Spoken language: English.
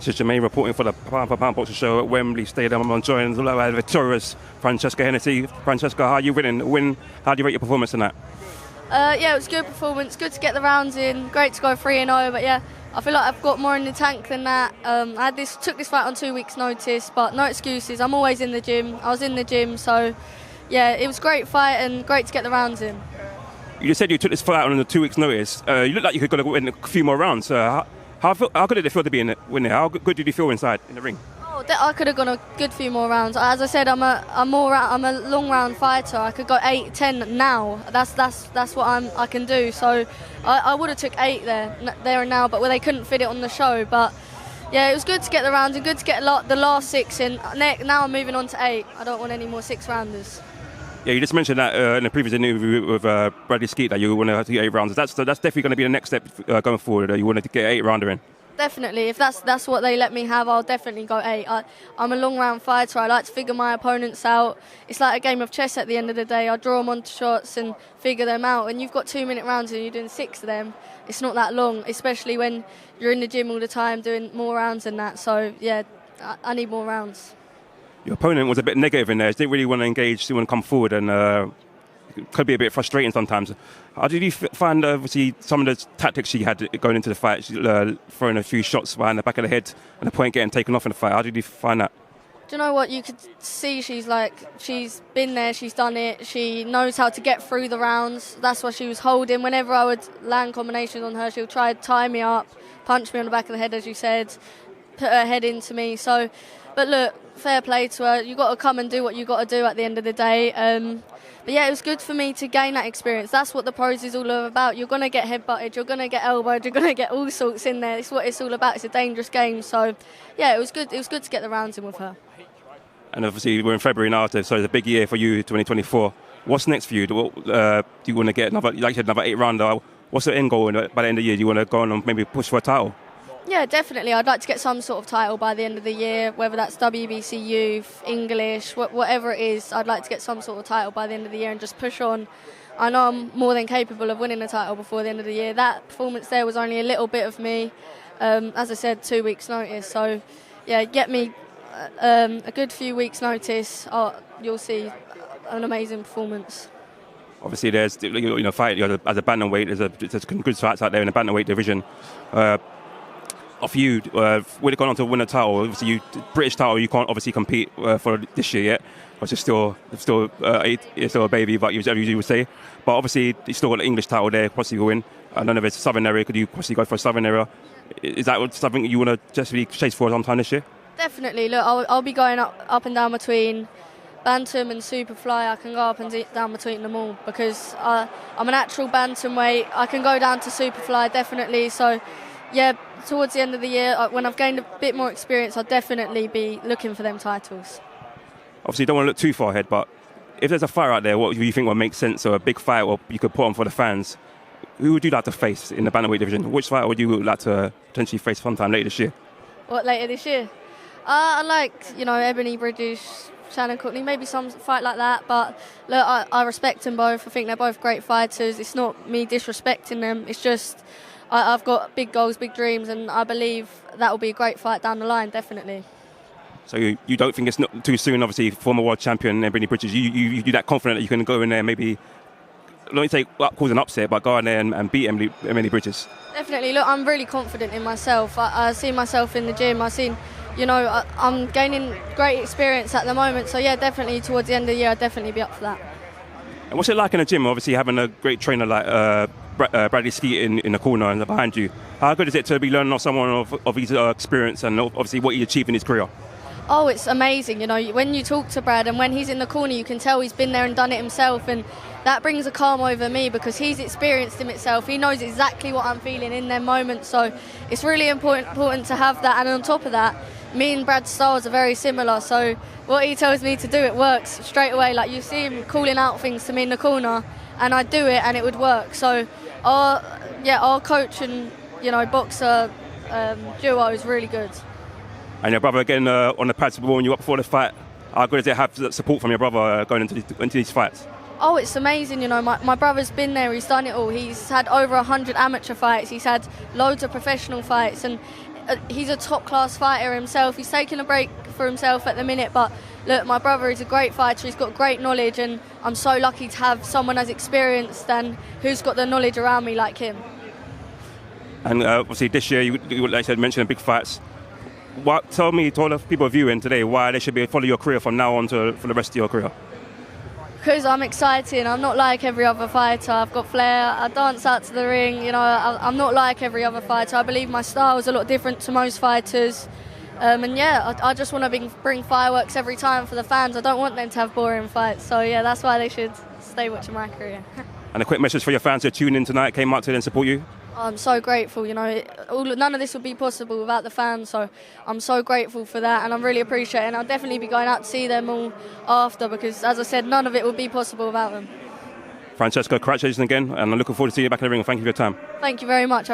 This is Jermaine reporting for the Pound for Pound Boxing Show at Wembley Stadium. I'm joined by the victorious Francesca Hennessy. Francesca, how are you winning? How do you rate your performance tonight? Yeah, it was a good performance. Good to get the rounds in. Great to go 3-0. But yeah, I feel like I've got more in the tank than that. I took this fight on 2 weeks' notice, but no excuses. I'm always in the gym. I was in the gym, so yeah, it was a great fight and great to get the rounds in. You just said you took this fight on 2 weeks' notice. You look like you could win a few more rounds. How good did it feel to be in winning? How good did you feel inside in the ring? Oh, I could have gone a good few more rounds. As I said, I'm a long round fighter. I could go 8, 10 now. That's what I can do. So I would have took 8 there and now, but they couldn't fit it on the show. But yeah, it was good to get the rounds and good to get the last 6 in. Now I'm moving on to 8. I don't want any more 6-rounders. Yeah, you just mentioned that in the previous interview with Bradley Skeet that you want to get 8 rounds. That's definitely going to be the next step going forward. You want to get 8-rounder in. Definitely. If that's what they let me have, I'll definitely go 8. I'm a long round fighter. I like to figure my opponents out. It's like a game of chess at the end of the day. I draw them onto shots and figure them out. And you've got 2-minute rounds and you're doing 6 of them. It's not that long, especially when you're in the gym all the time doing more rounds than that. So yeah, I need more rounds. Your opponent was a bit negative in there. She didn't really want to engage, didn't want to come forward, and it could be a bit frustrating sometimes. How did you find, obviously, some of the tactics she had going into the fight? She, throwing a few shots behind the back of the head and the point getting taken off in the fight. How did you find that? Do you know what? You could see she's been there, she's done it. She knows how to get through the rounds. That's what she was holding. Whenever I would land combinations on her, she'll try to tie me up, punch me on the back of the head, as you said, put her head into me. So, but look, fair play to her. You got to come and do what you got to do at the end of the day. But yeah, it was good for me to gain that experience. That's what the pros is all about. You're going to get headbutted, you're going to get elbowed, you're going to get all sorts in there. It's what it's all about. It's a dangerous game. So yeah, it was good. It was good to get the rounds in with her. And obviously we're in February now, so it's a big year for you, 2024. What's next for you? Do you want to get another 8-rounder? What's the end goal by the end of the year? Do you want to go on and maybe push for a title? Yeah, definitely. I'd like to get some sort of title by the end of the year, whether that's WBC Youth, English, whatever it is. I'd like to get some sort of title by the end of the year and just push on. I know I'm more than capable of winning a title before the end of the year. That performance there was only a little bit of me. As I said, 2 weeks' notice. So, yeah, get me a good few weeks' notice. You'll see an amazing performance. Obviously, there's fight as a bantamweight. There's good fights out there in the bantamweight division. Of you, would have gone on to win a title. Obviously, British title, you can't obviously compete for this year yet, which is still a baby, but you would say. But obviously, you still got the English title there, possibly win. I don't know if it's a Southern area. Could you possibly go for a Southern area? Is that something you want to just really chase for sometime this year? Definitely. Look, I'll be going up and down between bantam and superfly. I can go up and down between them all because I'm a natural bantamweight. I can go down to superfly, definitely. So, yeah, towards the end of the year, when I've gained a bit more experience, I'll definitely be looking for them titles. Obviously, you don't want to look too far ahead, but if there's a fight out there, what do you think would make sense, or a big fight, or you could put on for the fans? Who would you like to face in the bantamweight division? Which fighter would you like to potentially face sometime later this year? What, later this year? I like, Ebanie Bridges Shannon Courtneay, maybe some fight like that. But look, I respect them both. I think they're both great fighters. It's not me disrespecting them. It's just I've got big goals, big dreams, and I believe that will be a great fight down the line, definitely. So you don't think it's not too soon? Obviously, former world champion Ebanie Bridges, you're that confident that you can go in there, maybe not say cause an upset, but go in there and beat Ebanie Bridges? Definitely. Look, I'm really confident in myself. I see myself in the gym. I'm gaining great experience at the moment. So yeah, definitely towards the end of the year, I'll definitely be up for that. And what's it like in the gym? Obviously, having a great trainer like Bradley Skeet in the corner and behind you. How good is it to be learning off someone of his experience and obviously what he achieved in his career? Oh, it's amazing. When you talk to Brad and when he's in the corner, you can tell he's been there and done it himself, and that brings a calm over me because he's experienced him himself. He knows exactly what I'm feeling in their moments, so it's really important to have that. And on top of that, me and Brad's styles are very similar, so what he tells me to do, it works straight away. Like, you see him calling out things to me in the corner and I do it and it would work. So our coach and boxer duo is really good. And your brother again on the pads warming you up before the fight. How good does it have support from your brother going into these fights? Oh, it's amazing. My brother's been there. He's done it all. He's had over 100 amateur fights. He's had loads of professional fights, and he's a top-class fighter himself. He's taking a break for himself at the minute, but look, my brother is a great fighter. He's got great knowledge, and I'm so lucky to have someone as experienced and who's got the knowledge around me like him. And obviously this year, you like I said, mentioned big fights. Tell all the people viewing today why they should follow your career from now on for the rest of your career. Because I'm exciting. I'm not like every other fighter. I've got flair. I dance out to the ring. You know, I'm not like every other fighter. I believe my style is a lot different to most fighters. And yeah, I just want to bring fireworks every time for the fans. I don't want them to have boring fights. So yeah, that's why they should stay watching my career. And a quick message for your fans who tune in tonight, came out to and support you. I'm so grateful, you know, none of this would be possible without the fans, so I'm so grateful for that, and I'm really appreciating it, and I'll definitely be going out to see them all after, because as I said, none of it would be possible without them. Francesca, congratulations again, and I'm looking forward to seeing you back in the ring, and thank you for your time. Thank you very much.